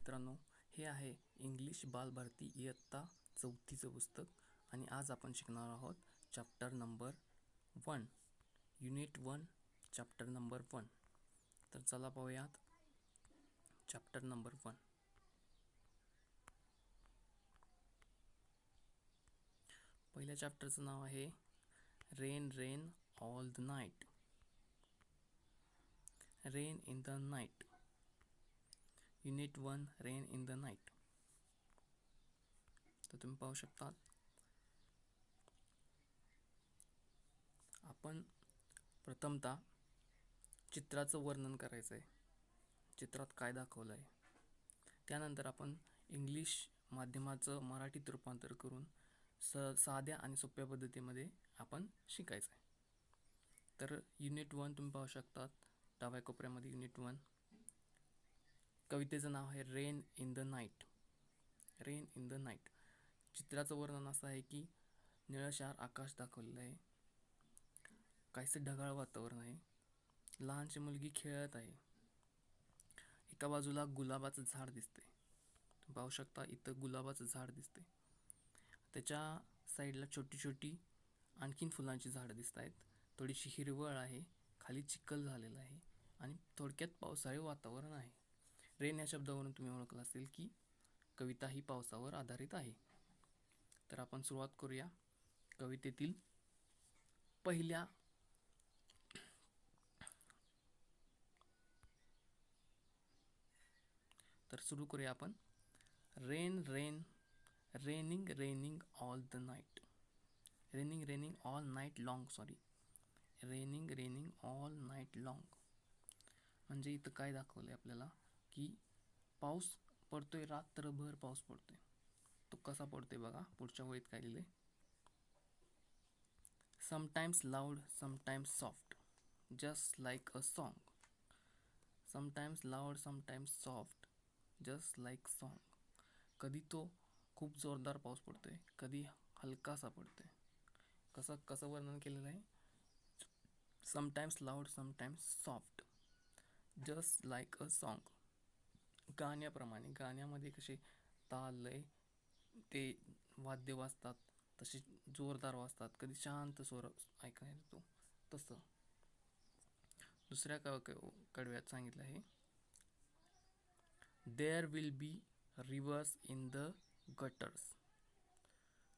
मित्रांनो, हे आहे इंग्लिश बालभारती इयत्ता 4थीचं पुस्तक आणि आज आपण शिकणार आहोत chapter number 1, unit 1, chapter number 1. तर चला पाहूयात चॅप्टर नंबर 1. पहिल्या चॅप्टरचं नाव आहे rain rain all the night. Rain in the night. Unit 1, rain in the night. तर तुम्ही पाहू शकता, आपण प्रथमतः चित्राचं वर्णन करायचं आहे. चित्रात काय दाखवलं आहे, त्यानंतर आपण इंग्लिश माध्यमाचं मराठीत रूपांतर करून साध्या आणि सोप्या पद्धतीमध्ये आपण शिकायचं आहे. तर युनिट 1 तुम्ही पाहू शकतात, डाव्या कोपऱ्यामध्ये युनिट 1. कवितेचं नाव आहे rain in the night. Rain in the night. चित्राचं वर्णन असं आहे की निळशार आकाश दाखवलेलं आहे, काहीसे ढगाळ वातावरण आहे, लहानशी मुलगी खेळत आहे, एका बाजूला गुलाबाचं झाड दिसते. पाहू शकता इथं गुलाबाचं झाड दिसते, त्याच्या साईडला छोटी छोटी आणखीन फुलांची झाडं दिसत आहेत. थोडीशी हिरवळ आहे, खाली चिखल झालेला आहे आणि थोडक्यात पावसाळी वातावरण आहे. रेन या शब्दावरून तुम्ही ओळखलं असेल की कविता ही पावसावर आधारित आहे. तर आपण सुरुवात करूया कवितेतील पहिल्या तर सुरू करूया आपण. Rain rain raining raining all the night. Raining raining all night long. Raining raining all night long म्हणजे इथं काय दाखवलंय आपल्याला की पाऊस पडतोय, रात्रभर पाऊस पडतोय. तो कसा पडतोय बघा, पुढच्या ओळीत काय लिहिलंय. Sometimes loud sometimes soft just like a song. Sometimes loud sometimes soft just like song. कधी तो खूप जोरदार पाऊस पडतोय, कधी हलकासा पडतोय. कसं वर्णन केलेलं आहे. Sometimes loud sometimes soft just like a song. गाण्याप्रमाणे, गाण्यामध्ये कसे ताल लय ते वाद्य वाजतात तसे जोरदार वाजतात, कधी शांत स्वर ऐकायला येतो तसं. दुसऱ्या कडव्यात सांगितलं आहे there will be rivers in the gutters.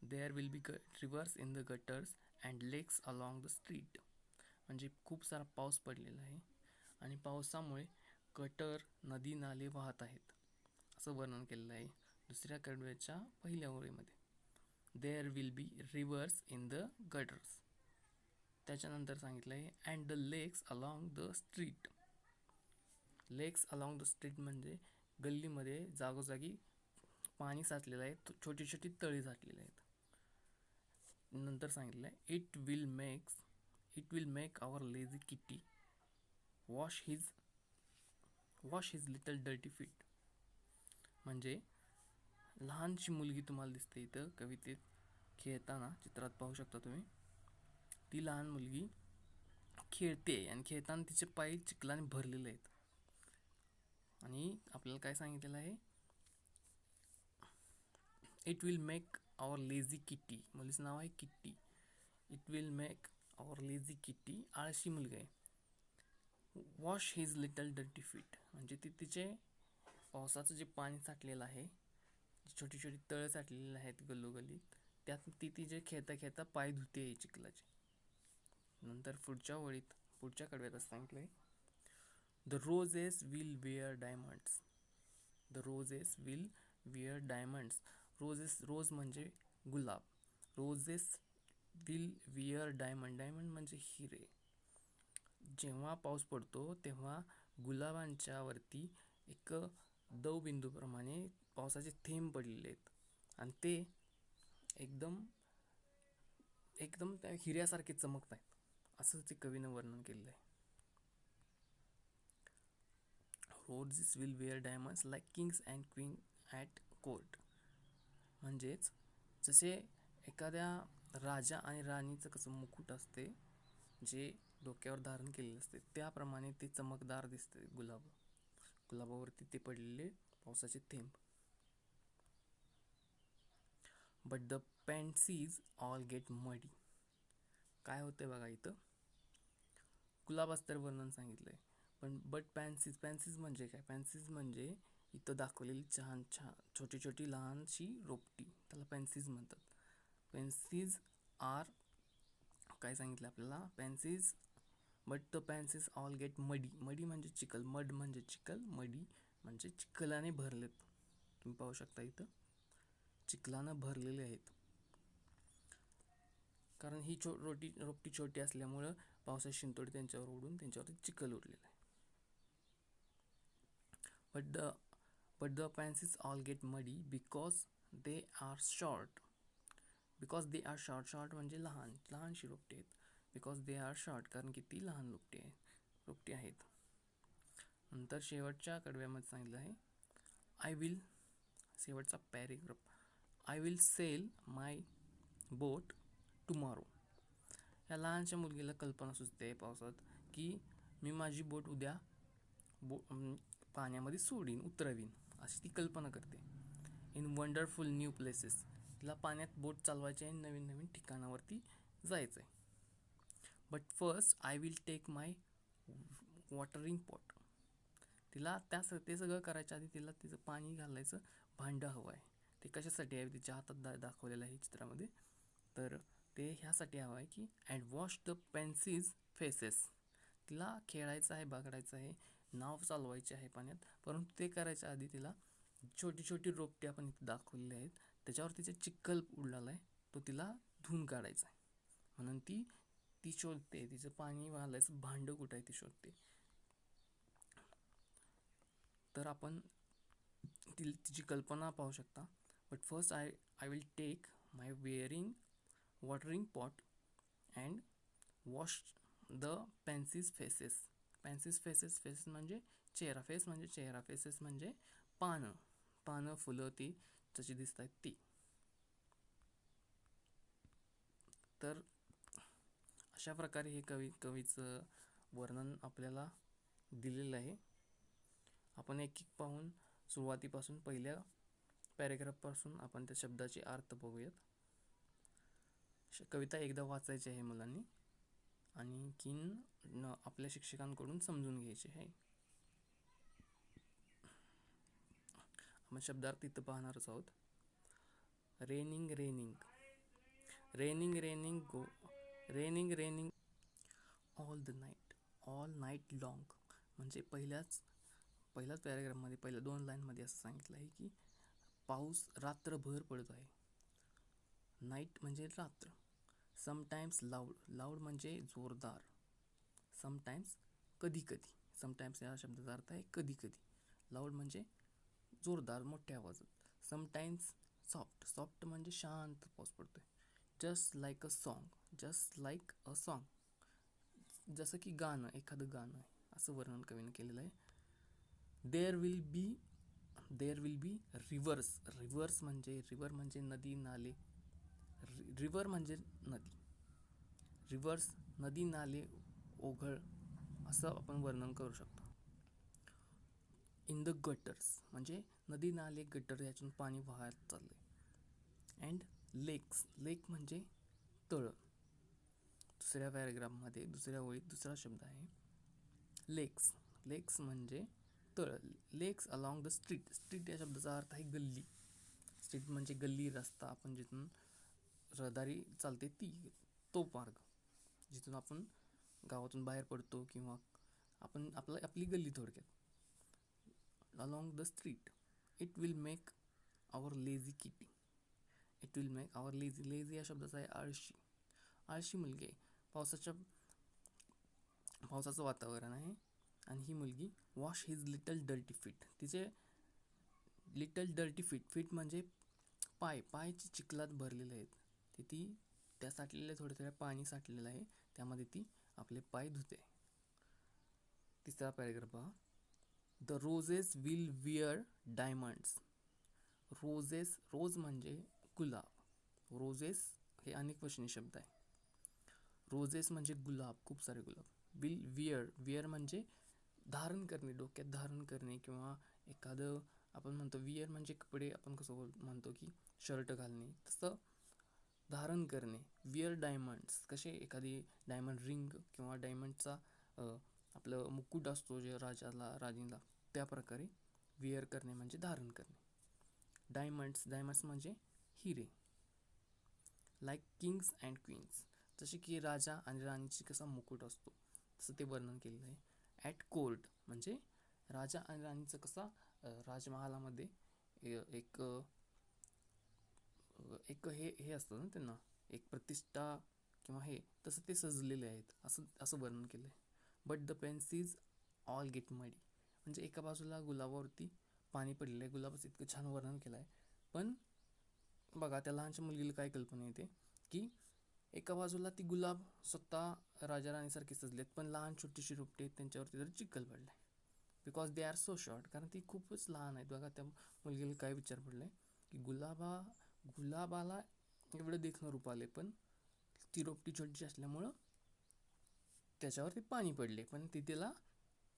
There will be rivers in the gutters and lakes along the street. म्हणजे खूप सारा पाऊस पडलेला आहे आणि पावसामुळे गटर नदी नाले वाहत आहेत असं वर्णन केलेलं आहे दुसऱ्या कडव्याच्या पहिल्या ओळीमध्ये. There will be rivers in the gutters. त्याच्यानंतर सांगितलं आहे and the lakes along the street. Lakes along the street म्हणजे गल्लीमध्ये जागोजागी पाणी साचलेलं आहे, छोटी छोटी तळी साठलेली आहेत. नंतर सांगितलं आहे it will make our lazy kitty wash his little dirty feet. म्हणजे लहानशी मुलगी तुम्हाला दिसते इथं कवितेत खेळताना, चित्रात पाहू शकता तुम्ही. ती लहान मुलगी खेळते आणि खेळताना तिचे पाय चिखलाने भरलेले आहेत. आणि आपल्याला काय सांगितलेलं आहे, it will make our lazy Kitty. मुलीचं नाव आहे Kitty. It will make our lazy Kitty, आळशी मुलगा आहे. Wash his little dirty feet म्हणजे ती तिचे पावसाचं जे पाणी साठलेलं आहे, छोटी छोटी तळं साठलेली आहेत गल्लोगल्लीत, त्यात ती तिचे खेळता खेळता पाय धुते चिखलाचे. नंतर पुढच्या कडव्यात असं सांगितलंय the roses will wear diamonds. The roses will wear diamonds. Rose म्हणजे गुलाब. Roses will wear diamond. Diamond म्हणजे हिरे. जेव्हा पाऊस पडतो तेव्हा गुलाबांच्या वरती एक दवबिंदूप्रमाणे पावसाचे थेंब पडलेले आहेत आणि ते एकदम त्या हिऱ्यासारखे चमकत आहेत असं ते कवीनं वर्णन केलेलं आहे. Roses will wear diamonds like kings and queen at court. म्हणजेच जसे एखाद्या राजा आणि राणीचं कसं मुकुट असते जे डोक्यावर धारण केलेले असते, त्याप्रमाणे ते चमकदार दिसते गुलाबावरती ते पडलेले पावसाचे थेंब. बट द पॅन्सीज ऑल गेट मडी. काय होतंय बघा इथं, गुलाबाचं तर वर्णन सांगितलंय, पण बट पॅन्सीज म्हणजे काय? पॅन्सीज म्हणजे इथं दाखवलेली छान छान छोटी छोटी लहानशी रोपटी, त्याला पॅन्सीज म्हणतात. पॅन्सीज आर, काय सांगितलं आपल्याला, पॅन्सीज, बट द पॅन्सीज ऑल गेट मडी. मडी म्हणजे चिखल, मड म्हणजे चिखल, मडी म्हणजे चिखलाने भरलेत. तुम्ही पाहू शकता इथं चिखलानं भरलेले आहेत, कारण ही रोपटी छोटी असल्यामुळं पावसाची शिंतोडी त्यांच्यावर उडून त्यांच्यावर चिखल उडलेला आहे. But the पॅन्सीज all get muddy because they R short. Because they R short, short म्हणजे लहानशी रोपटी आहेत. बिकॉज दे आर शॉर्ट, कारण की ती लहान रोपटी आहेत. नंतर शेवटच्या कडव्यामध्ये सांगितलं आहे आय विल, शेवटचा paragraph, I will sail my boat tomorrow. या लहानशा मुलगीला कल्पना सुचते पावसात की मी माझी बोट उद्या पाण्यामध्ये सोडीन, उतरवीन, अशी ती कल्पना करते. इन वंडरफुल न्यू प्लेसेस, तिला पाण्यात बोट चालवायची आहे, नवीन नवीन ठिकाणावरती जायचं आहे. But first I will take my watering pot. तिला ते सगळं करायच्या आधी तिला तिचं पाणी घालायचं भांडं हवं आहे. ते कशासाठी आहे, तिच्या हातात दाखवलेलं आहे चित्रामध्ये. तर ते ह्यासाठी हवं आहे की and wash the pansies faces. तिला खेळायचं आहे, बागडायचं आहे, नाव चालवायची आहे पाण्यात, परंतु ते करायच्या आधी तिला छोटी छोटी रोपटे आपण इथे दाखवलेले आहेत, त्याच्यावर तिचे चिखल उडलेला आहे, तो तिला धुवून काढायचा आहे. म्हणून ती शोधते, तिचं पाणी घालायचं भांडं कुठं आहे ती शोधते. तर आपण तिची कल्पना पाहू शकता. But first I will take my watering pot and wash the pansies faces. Pansies faces म्हणजे चेहरा, फेस म्हणजे चेहरा, फेसेस म्हणजे पानं फुलं ती जशी दिसत आहेत ती. तर अशा प्रकारे हे कवीचं वर्णन आपल्याला दिलेलं आहे. आपण एक पाहून सुरुवातीपासून पहिल्या पॅरेग्राफपासून आपण त्या शब्दाचे अर्थ बघूयात. कविता एकदा वाचायची आहे मुलांनी, आणखीन आपल्या शिक्षकांकडून समजून घ्यायचे आहे. आपण शब्दार्थ इथं पाहणारच आहोत. Raining raining raining raining go raining raining all night long. म्हणजे पहिल्याच पॅरेग्राफमध्ये पहिल्या 2 लाईनमध्ये असं सांगितलं आहे की पाऊस रात्रभर पडत आहे. नाईट म्हणजे रात्र. समटाईम्स लाऊड म्हणजे जोरदार. समटाईम्स कधी कधी. समटाईम्स या शब्दाचा अर्थ आहे कधी कधी. लाऊड म्हणजे जोरदार, मोठ्या आवाजात. समटाईम्स सॉफ्ट म्हणजे शांत पाऊस पडतोय. जस्ट लाईक अ सॉन्ग, जसं की एखादं गाणं आहे, असं वर्णन कवीनं केलेलं आहे. देअर विल बी रिव्हर्स म्हणजे नदी नाले. रिव्हर म्हणजे नदी, रिव्हर्स नदी नाले ओघळ, असं आपण वर्णन करू शकतो. इन द गटर्स म्हणजे नदी नाले गटर, यातून पाणी वाहत चाललंय. अँड लेक म्हणजे तळं. दुसऱ्या पॅरेग्राफमध्ये दुसऱ्या ओळीत दुसरा शब्द आहे लेक्स म्हणजे तळं. लेक्स अलॉंग द स्ट्रीट या शब्दाचा अर्थ आहे गल्ली. स्ट्रीट म्हणजे गल्ली, रस्ता, आपण जिथून रहदारी चालते तो मार्ग, जिथून आपण गावातून बाहेर पडतो किंवा आपण आपली गल्ली थोडक्यात. Along the street it will make our lazy Kitty. It will make our lazy या शब्दाचा आहे आळशी मुलगी आहे. पावसाचं वातावरण आहे आणि ही मुलगी wash his little dirty feet. तिचे लिटल डर्टी फीट म्हणजे पाय चिखलात भरलेले आहेत. ती त्या साठलेल्या थोड्या पाणी साठलेलं आहे, त्यामध्ये ती आपले पाय धुते. तिसरा पॅरेग्राफ पहा. The roses will wear diamonds. Rose म्हणजे गुलाब. रोजेस हे अनेकवचनी शब्द आहे. रोजेस म्हणजे गुलाब, खूप सारे गुलाब. विल विअर म्हणजे धारण करणे, डोक्यात धारण करणे किंवा एखादं आपण म्हणतो वियर म्हणजे कपडे, आपण कसं म्हणतो की शर्ट घालणे, तसं धारण करणे. वियर डायमंड्स, कसे एखादी डायमंड रिंग किंवा डायमंडचा आपलं मुकुट असतो जे राजाला राणीला, त्या प्रकारे वियर करणे म्हणजे धारण करणे. डायमंड्स, डायमंड्स म्हणजे हिरे. लाईक किंग्स अँड क्वीन्स, जसे की राजा आणि राणीची कसा मुकुट असतो तसं ते वर्णन केलेलं आहे. ॲट कोर्ट म्हणजे राजा आणि राणीचं कसा राजमहालामध्ये एक एक हे असतं ना त्यांना, एक प्रतिष्ठा किंवा हे, तसं ते सजलेले आहेत असं असं वर्णन केलं आहे. बट द पेन्सीज ऑल गेट मडी, म्हणजे एका बाजूला गुलाबावरती पाणी पडलेलं आहे, गुलाबाचं इतकं छान वर्णन केलं आहे. पण बघा त्या लहानशा मुलगीला काय कल्पना येते की एका बाजूला ती गुलाब स्वतः राजा राणीसारखे सजलेत, पण लहान छोटीशी रोपटे आहेत त्यांच्यावरती जर चिखल पडलाय, because they are so short, कारण ती खूपच लहान आहेत. बघा त्या मुलगीला काय विचार पडलाय की गुलाबाला एवढं देखणं रूप आले, पण ती रोपटी छोटीशी असल्यामुळं त्याच्यावरती पाणी पडले, पण ती तिला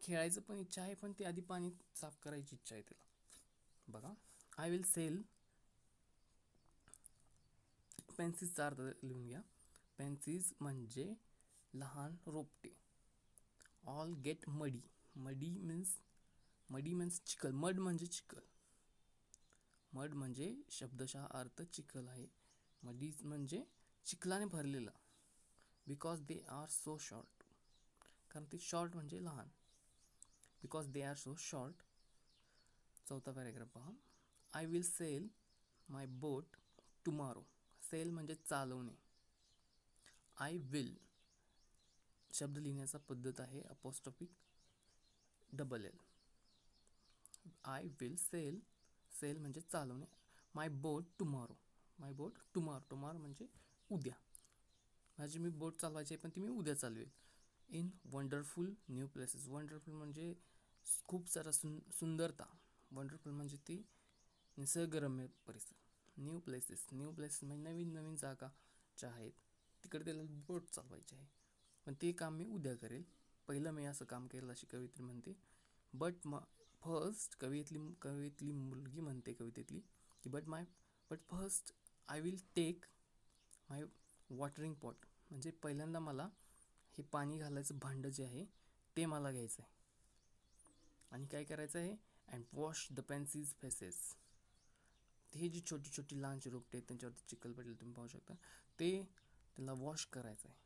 खेळायचं पण इच्छा आहे, पण ती आधी पाणी साफ करायची इच्छा आहे तिला. बघा, आय विल सेल, पेन्सिसचा अर्थ लिहून घ्या. पेन्सिस म्हणजे लहान रोपटे. ऑल गेट मडी, मडी मीन्स चिखल, मड म्हणजे चिखल, मड म्हणजे शब्दशः अर्थ चिखल आहे. मडी म्हणजे चिखलाने भरलेलं. Because they are so short, कारण ते शॉर्ट म्हणजे लहान. Because they are so short. चौथा पॅरेग्राफ पहा. I will sail my boat tomorrow. Sail म्हणजे चालवणे. आय विल शब्द लिहिण्याचा पद्धत आहे apostrophic double L. I will sail, sail म्हणजे चालवणे. My boat tomorrow, my boat tomorrow, tomorrow म्हणजे उद्या. माझी मी बोट चालवायची आहे पण ती मी उद्या चालवेल. In wonderful new places, wonderful म्हणजे खूप सारा सुंदरता. वंडरफुल म्हणजे ती निसर्गरम्य परिसर. न्यू प्लेसेस म्हणजे नवीन नवीन जागा ज्या आहेत तिकडे त्याला बोट चालवायची आहे, पण ते काम मी उद्या करेल. पहिलं मी असं काम केलं अशी कवित्री म्हणते. बट फर्स्ट, कवितेतली मुलगी म्हणते कवितेतली की but first I will take my watering pot, म्हणजे पहिल्यांदा मला हे पाणी घालायचं भांडं जे आहे ते मला घ्यायचं आहे. आणि काय करायचं आहे, and wash the pencils faces. हे जी छोटी छोटी लहानशी रोपटे आहेत त्यांच्यावरती चिखल पडलेलं तुम्ही पाहू शकता, ते त्याला वॉश करायचं आहे.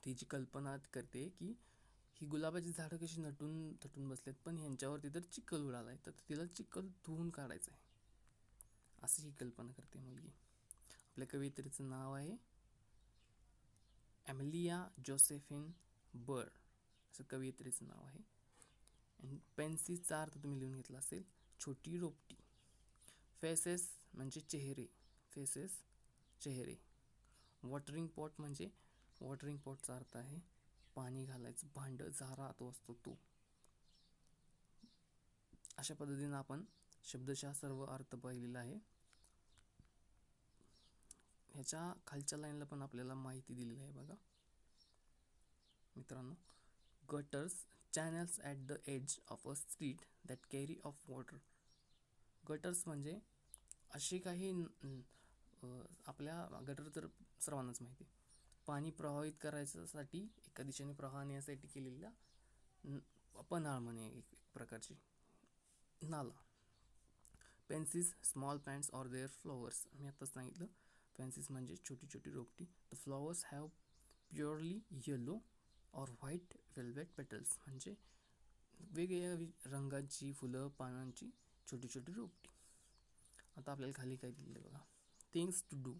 तिची कल्पना करते की ही गुलाबाची झाडं कशी नटून थटून बसलेत, पण ह्यांच्यावरती तर चिखल उडाला आहे, तर तिला चिखल धुवून काढायचं आहे, अशी ही कल्पना करते मुलगी. आपल्या कवित्रीचं नाव आहे एमिलिया जोसेफिन बर, असं कवियत्रीचं नाव आहे. आणि पेन्सिसचा अर्थ तुम्ही लिहून घेतला असेल, छोटी रोपटी. फेसेस म्हणजे चेहरे, फेसेस चेहरे. वॉटरिंग पॉट म्हणजे वॉटरिंग पॉटचा अर्थ आहे पाणी घालायचं भांडं, झारा तो असतो तो. अशा पद्धतीनं आपण शब्दशः सर्व अर्थ पाहिलेला आहे. ह्याच्या खालच्या लाईनला पण आपल्याला माहिती दिलेली आहे बघा मित्रांनो. Gutters, channels at the edge of a street that carry off water. Gutters म्हणजे असे काही आपल्या गटर तर सर्वांनाच माहिती आहे, पाणी प्रवाहित करायच्यासाठी एका दिशेने प्रवाहाने यासाठी केलेल्या पन्हाळ म्हणे एक प्रकारची नाला. Pansies, small plants or their flowers, मी आत्ताच सांगितलं. पेन्सिस म्हणजे छोटी छोटी रोपटी. The flowers have purely yellow or white velvet petals, म्हणजे वेगवेगळ्या रंगाची फुलं पानांची छोटी छोटी रोपटी. आता आपल्याला खाली काय दिलेलं आहे बघा, things to do.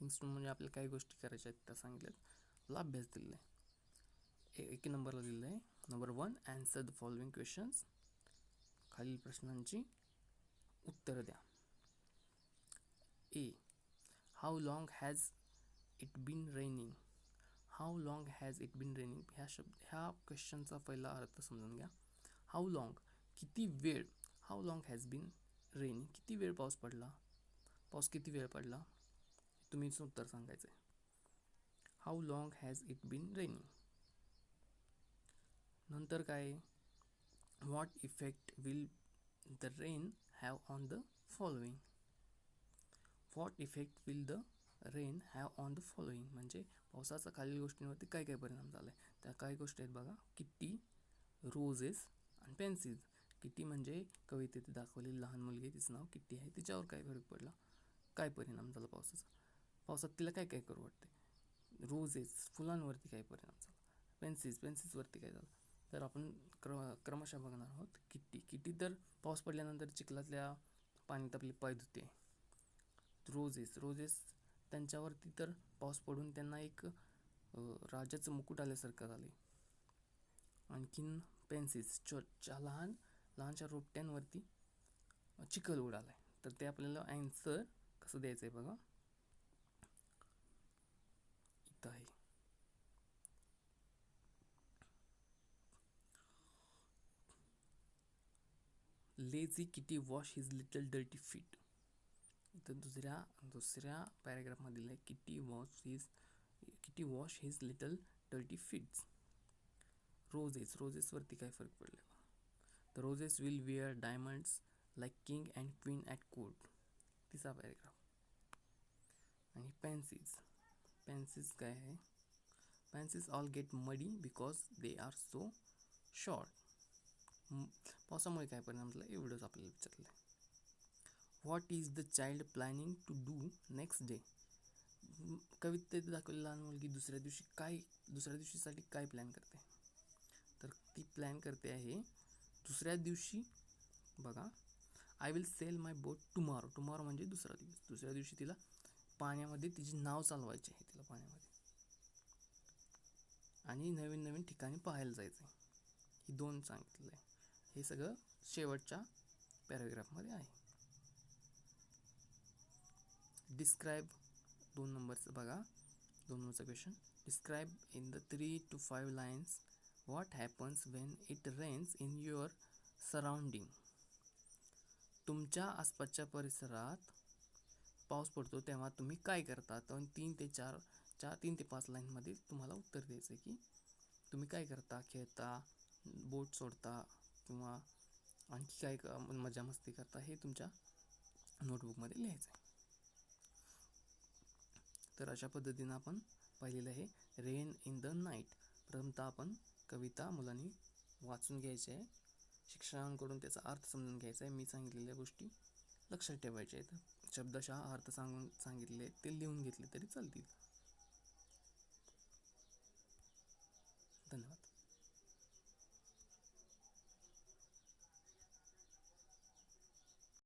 Things to म्हणजे आपल्याला काही गोष्टी करायच्या आहेत त्या सांगितल्यात, आपला अभ्यास दिलेला आहे. एक नंबरला दिलेलं आहे. Number 1, answer the following questions. खालील प्रश्नांची उत्तर द्या. A, how long has it been raining. How long has it been raining ह्या क्वेश्चनचा पहिला अर्थ समजून घ्या. हाऊ लॉंग किती वेळ, how long has been raining किती वेळ पाऊस पडला, पाऊस किती वेळ पडला, तुम्हीच उत्तर सांगायचं आहे. How long has it been raining. नंतर काय, what effect will the rain have on the following. What effect will the rain have on the following, म्हणजे पावसाचा खालील गोष्टींवरती काय काय परिणाम झाला आहे. त्या काही गोष्टी आहेत बघा, किट्टी, रोजेस आणि पेन्सिल्स. किट्टी म्हणजे कवितेत दाखवलेली लहान मुलगी, तिचं नाव किट्टी आहे, तिच्यावर काय फरक पडला, काय परिणाम झाला पावसाचा, पावसात तिला काय काय करू वाटते. रोजेस, फुलांवरती काय परिणाम झाला. पेन्सिल्सवरती काय झालं. तर आपण क्रमशः बघणार आहोत. किट्टी तर पाऊस पडल्यानंतर चिखलातल्या पाण्यात आपले पाय धुते. रोजेस त्यांच्यावरती तर पाऊस पडून त्यांना एक राजाचं मुकुट आल्यासारखं झाले. आणखीन पेन्सिल्स, लहानशा रोपट्यांवरती चिखल उडालाय. तर ते आपल्याला आन्सर कसं द्यायचं आहे बघा, इथं आहे. Lazy kitty wash his little dirty feet. इथं दुसऱ्या पॅरेग्राफमध्ये दिलं आहे, kitty wash his little dirty feets. रोजेसवरती काय फरक पडला. The roses will wear diamonds like king and queen at court. तिसरा पॅरेग्राफ. आणि पेन्सिल्स काय आहे, pencils all get muddy because they are so short. पावसामुळे काय परिणाम झाला एवढंच आपल्याला विचारलं आहे. What is the child planning to do next day. कवितेत दाखवलेली लहान मुलगी दुसऱ्या दिवशीसाठी काय प्लॅन करते. तर ती प्लॅन करते आहे दुसऱ्या दिवशी बघा, I will sail my boat tomorrow म्हणजे दुसऱ्या दिवशी तिला पाण्यामध्ये तिची नाव चालवायची आहे, तिला पाण्यामध्ये, आणि नवीन ठिकाणी पाहायला जायचं आहे. ही 2 सांगितलेलं आहे. हे सगळं शेवटच्या पॅराग्राफमध्ये आहे. डिस्क्राईब 2 नंबरचं बघा, 2 नंबरचा question. Describe in the 3 to 5 lines what happens when it rains in your surrounding. तुमच्या आसपासच्या परिसरात पाऊस पडतो तेव्हा तुम्ही काय करता. तर 3 ते 5 लाईनमध्ये तुम्हाला उत्तर द्यायचं आहे की तुम्ही काय करता. खेळता, बोट सोडता किंवा आणखी काय मजा मस्ती करता, हे तुमच्या नोटबुकमध्ये लिहायचं आहे. तर अशा पद्धतीनं आपण पाहिलेलं आहे रेन इन द नाईट. प्रथमतः आपण कविता मुलांनी वाचून घ्यायची आहे, शिक्षकांकडून त्याचा अर्थ समजून घ्यायचा आहे. मी सांगितलेल्या गोष्टी लक्षात ठेवायच्या आहेत. शब्दशः अर्थ सांगितलेले ते लिहून घेतले तरी चालतील.